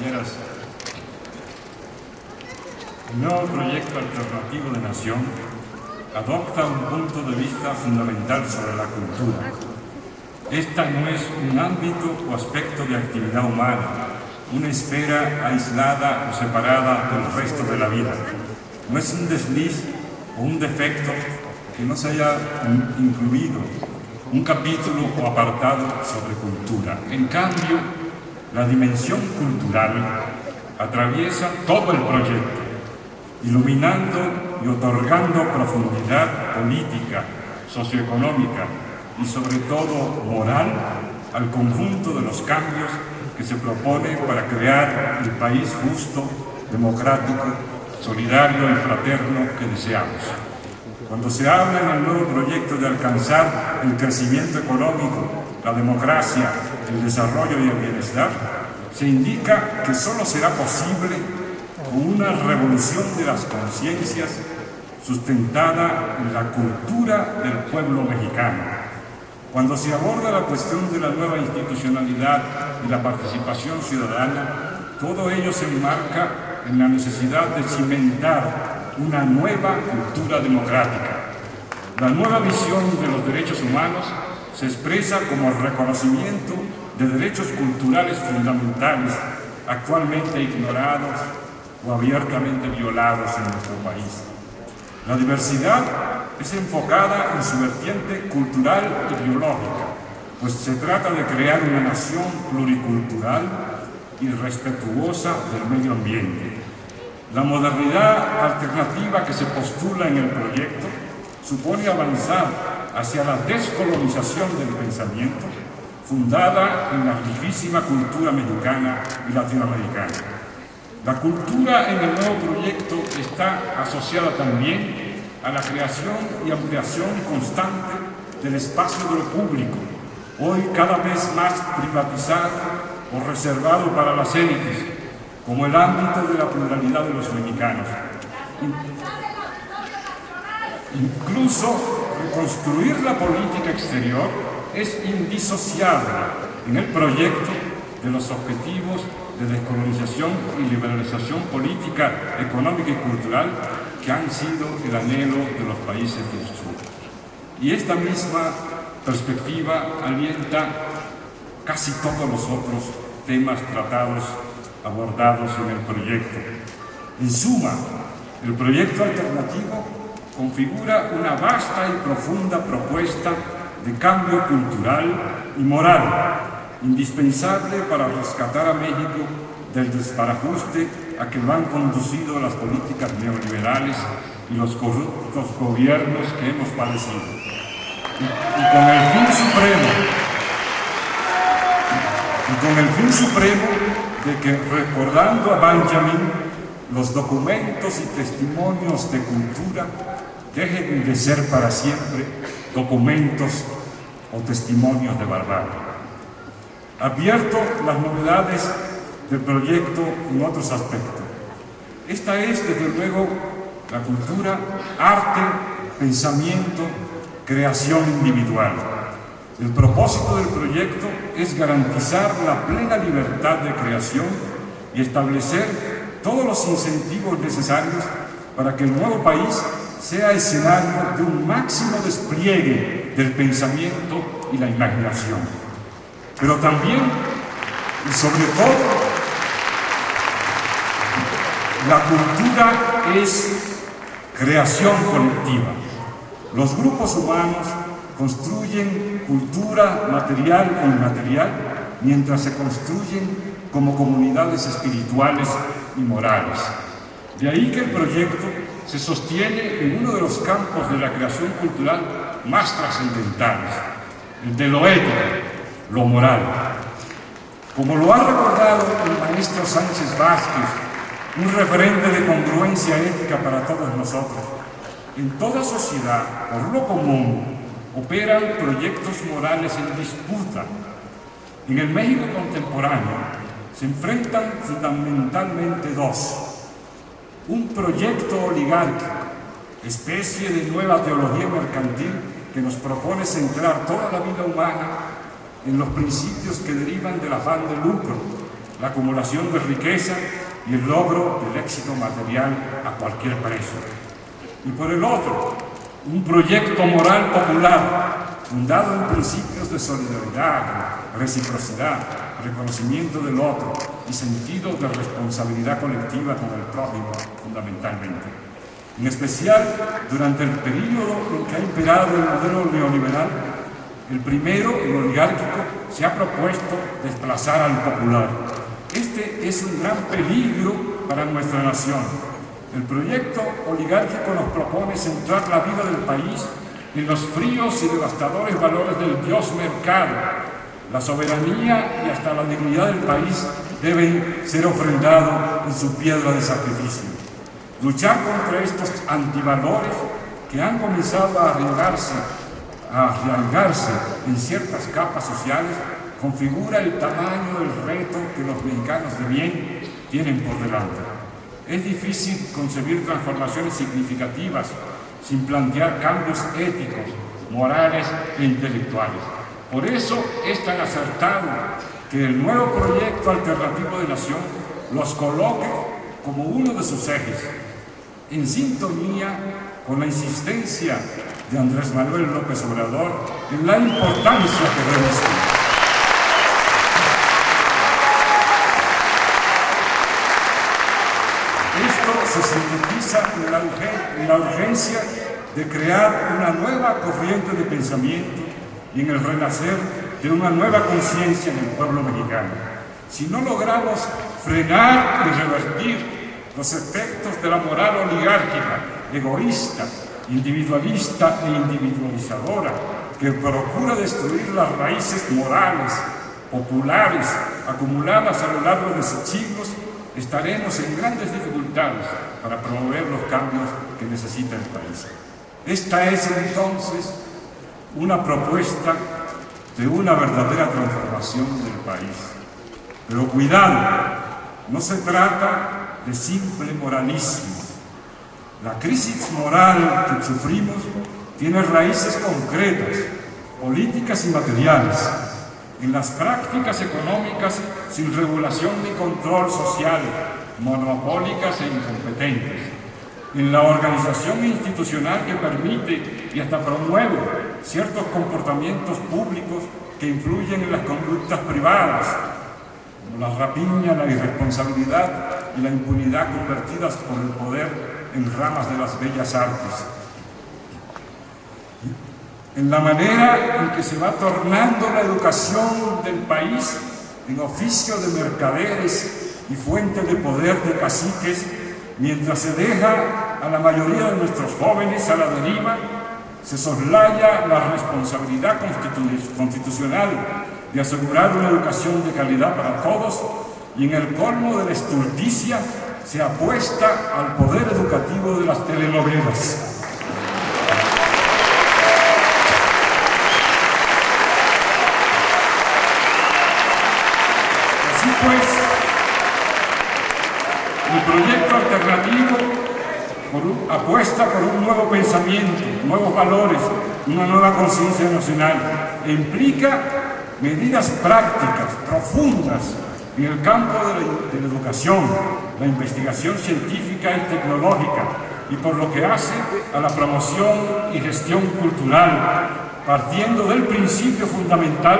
compañeras, el nuevo proyecto alternativo de nación adopta un punto de vista fundamental sobre la cultura. Esta no es un ámbito o aspecto de actividad humana, una esfera aislada o separada del resto de la vida. No es un desliz o un defecto que no se haya incluido un capítulo o apartado sobre cultura. En cambio, la dimensión cultural atraviesa todo el proyecto, iluminando y otorgando profundidad política, socioeconómica y sobre todo moral al conjunto de los cambios que se propone para crear el país justo, democrático, solidario y fraterno que deseamos. Cuando se habla en el nuevo proyecto de alcanzar el crecimiento económico, la democracia, el desarrollo y el bienestar, se indica que solo será posible con una revolución de las conciencias sustentada en la cultura del pueblo mexicano. Cuando se aborda la cuestión de la nueva institucionalidad y la participación ciudadana, todo ello se enmarca en la necesidad de cimentar una nueva cultura democrática. La nueva visión de los derechos humanos se expresa como el reconocimiento de derechos culturales fundamentales actualmente ignorados o abiertamente violados en nuestro país. La diversidad es enfocada en su vertiente cultural y biológica, pues se trata de crear una nación pluricultural y respetuosa del medio ambiente. La modernidad alternativa que se postula en el proyecto supone avanzar hacia la descolonización del pensamiento, fundada en la riquísima cultura mexicana y latinoamericana. La cultura en el nuevo proyecto está asociada también a la creación y ampliación constante del espacio de lo público, hoy cada vez más privatizado o reservado para las élites, como el ámbito de la pluralidad de los mexicanos. Incluso reconstruir la política exterior es indisociable en el proyecto de los objetivos de descolonización y liberalización política, económica y cultural que han sido el anhelo de los países del sur. Y esta misma perspectiva alienta casi todos los otros temas tratados, abordados en el proyecto. En suma, el proyecto alternativo configura una vasta y profunda propuesta de cambio cultural y moral, indispensable para rescatar a México del desbarajuste a que lo han conducido las políticas neoliberales y los corruptos gobiernos que hemos padecido. Y con el fin supremo de que, recordando a Benjamin, los documentos y testimonios de cultura dejen de ser para siempre documentos o testimonios de barbarie. Advierto las novedades del proyecto en otros aspectos. Esta es, desde luego, la cultura, arte, pensamiento, creación individual. El propósito del proyecto es garantizar la plena libertad de creación y establecer todos los incentivos necesarios para que el nuevo país sea escenario de un máximo despliegue del pensamiento y la imaginación. Pero también, y sobre todo, la cultura es creación colectiva. Los grupos humanos construyen cultura material e inmaterial mientras se construyen como comunidades espirituales y morales. De ahí que el proyecto se sostiene en uno de los campos de la creación cultural más trascendentales, el de lo ético, lo moral. Como lo ha recordado el maestro Sánchez Vázquez, un referente de congruencia ética para todos nosotros, en toda sociedad, por lo común, operan proyectos morales en disputa. En el México contemporáneo se enfrentan fundamentalmente dos: un proyecto oligárquico, especie de nueva teología mercantil que nos propone centrar toda la vida humana en los principios que derivan del afán de lucro, la acumulación de riqueza y el logro del éxito material a cualquier precio. Y por el otro, un proyecto moral popular fundado en principios de solidaridad, reciprocidad, reconocimiento del otro y sentido de responsabilidad colectiva con el prójimo, fundamentalmente. En especial, durante el período en que ha imperado el modelo neoliberal, el primero, el oligárquico, se ha propuesto desplazar al popular. Este es un gran peligro para nuestra nación. El proyecto oligárquico nos propone centrar la vida del país en los fríos y devastadores valores del dios mercado. La soberanía y hasta la dignidad del país deben ser ofrendados en su piedra de sacrificio. Luchar contra estos antivalores que han comenzado a arraigarse en ciertas capas sociales configura el tamaño del reto que los mexicanos de bien tienen por delante. Es difícil concebir transformaciones significativas sin plantear cambios éticos, morales e intelectuales. Por eso es tan acertado que el nuevo proyecto alternativo de nación los coloque como uno de sus ejes, en sintonía con la insistencia de Andrés Manuel López Obrador en la importancia que reviste. Esto se sintetiza en la urgencia de crear una nueva corriente de pensamiento y en el renacer de una nueva conciencia en el pueblo mexicano. Si no logramos frenar y revertir los efectos de la moral oligárquica, egoísta, individualista e individualizadora, que procura destruir las raíces morales, populares, acumuladas a lo largo de siglos, estaremos en grandes dificultades para promover los cambios que necesita el país. Esta es entonces una propuesta de una verdadera transformación del país. Pero cuidado, no se trata de simple moralismo. La crisis moral que sufrimos tiene raíces concretas, políticas y materiales, en las prácticas económicas sin regulación ni control social, monopólicas e incompetentes, en la organización institucional que permite y hasta promueve ciertos comportamientos públicos que influyen en las conductas privadas, como la rapiña, la irresponsabilidad y la impunidad convertidas por el poder en ramas de las bellas artes. En la manera en que se va tornando la educación del país en oficio de mercaderes y fuente de poder de caciques, mientras se deja a la mayoría de nuestros jóvenes a la deriva, se soslaya la responsabilidad constitucional de asegurar una educación de calidad para todos y en el colmo de la estulticia se apuesta al poder educativo de las telenovelas. Así pues, el proyecto alternativo apuesta por un nuevo pensamiento, nuevos valores, una nueva conciencia nacional e implica medidas prácticas, profundas en el campo de la educación, la investigación científica y tecnológica y por lo que hace a la promoción y gestión cultural, partiendo del principio fundamental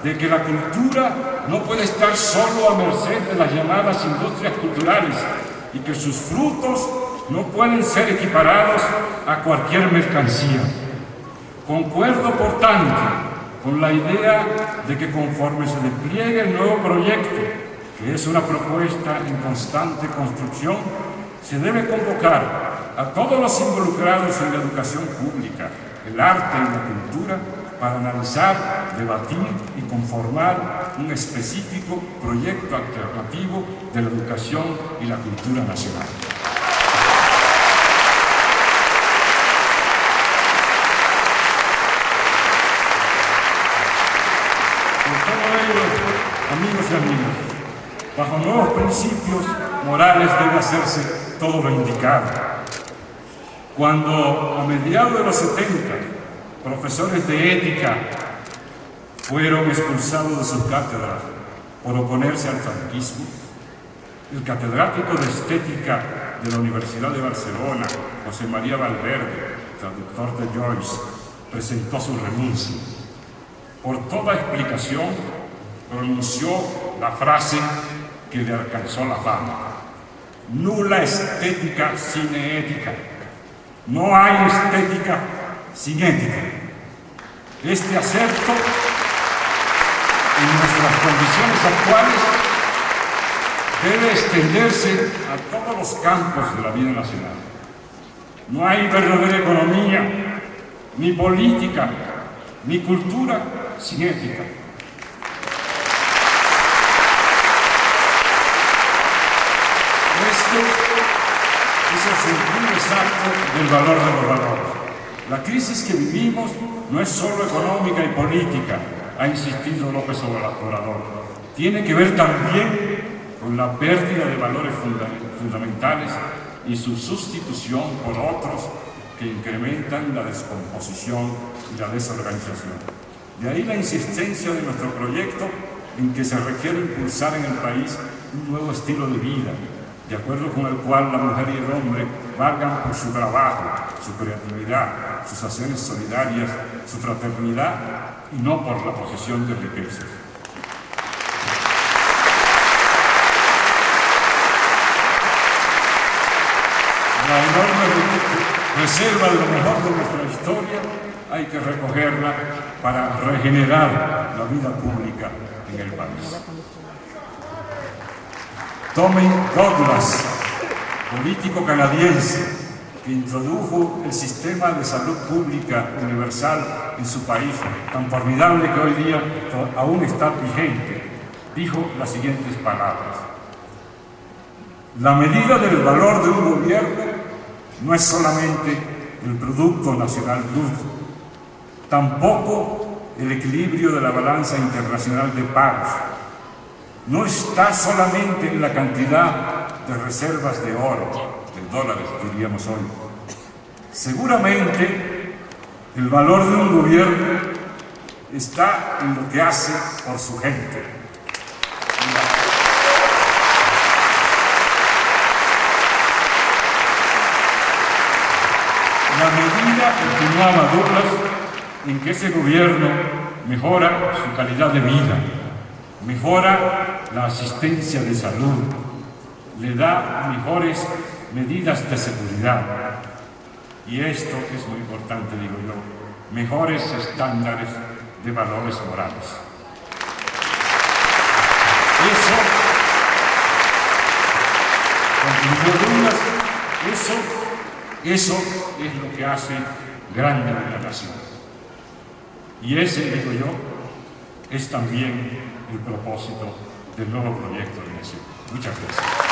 de que la cultura no puede estar solo a merced de las llamadas industrias culturales y que sus frutos no pueden ser equiparados a cualquier mercancía. Concuerdo, por tanto, con la idea de que conforme se despliegue el nuevo proyecto, que es una propuesta en constante construcción, se debe convocar a todos los involucrados en la educación pública, el arte y la cultura, para analizar, debatir y conformar un específico proyecto alternativo de la educación y la cultura nacional. Amigos y amigas, bajo nuevos principios morales debe hacerse todo lo indicado. Cuando a mediados de los 70 profesores de ética fueron expulsados de sus cátedras por oponerse al franquismo, el catedrático de Estética de la Universidad de Barcelona, José María Valverde, traductor de Joyce, presentó su renuncia. Por toda explicación, pronunció la frase que le alcanzó la fama: nula estética sin ética. No hay estética sin ética. Este acerto, en nuestras condiciones actuales, debe extenderse a todos los campos de la vida nacional. No hay verdadera economía, ni política, ni cultura sin ética. Este es el sentido exacto del valor de los valores. La crisis que vivimos no es solo económica y política, ha insistido López Obrador. Tiene que ver también con la pérdida de valores fundamentales y su sustitución por otros que incrementan la descomposición y la desorganización. De ahí la insistencia de nuestro proyecto en que se requiere impulsar en el país un nuevo estilo de vida, de acuerdo con el cual la mujer y el hombre valgan por su trabajo, su creatividad, sus acciones solidarias, su fraternidad y no por la posesión de riquezas. La enorme reserva de lo mejor de nuestra historia hay que recogerla para regenerar la vida pública en el país. Tommy Douglas, político canadiense que introdujo el sistema de salud pública universal en su país, tan formidable que hoy día aún está vigente, dijo las siguientes palabras: la medida del valor de un gobierno no es solamente el Producto Nacional Bruto, tampoco el equilibrio de la balanza internacional de pagos. No está solamente en la cantidad de reservas de oro, de dólares, diríamos hoy. Seguramente el valor de un gobierno está en lo que hace por su gente. La medida, continuaba Douglas, en que ese gobierno mejora su calidad de vida, mejora la asistencia de salud, le da mejores medidas de seguridad. Y esto es muy importante, digo yo, mejores estándares de valores morales. Eso es lo que hace grande a la nación. Y ese, digo yo, es también el propósito del nuevo proyecto de nación. Muchas gracias.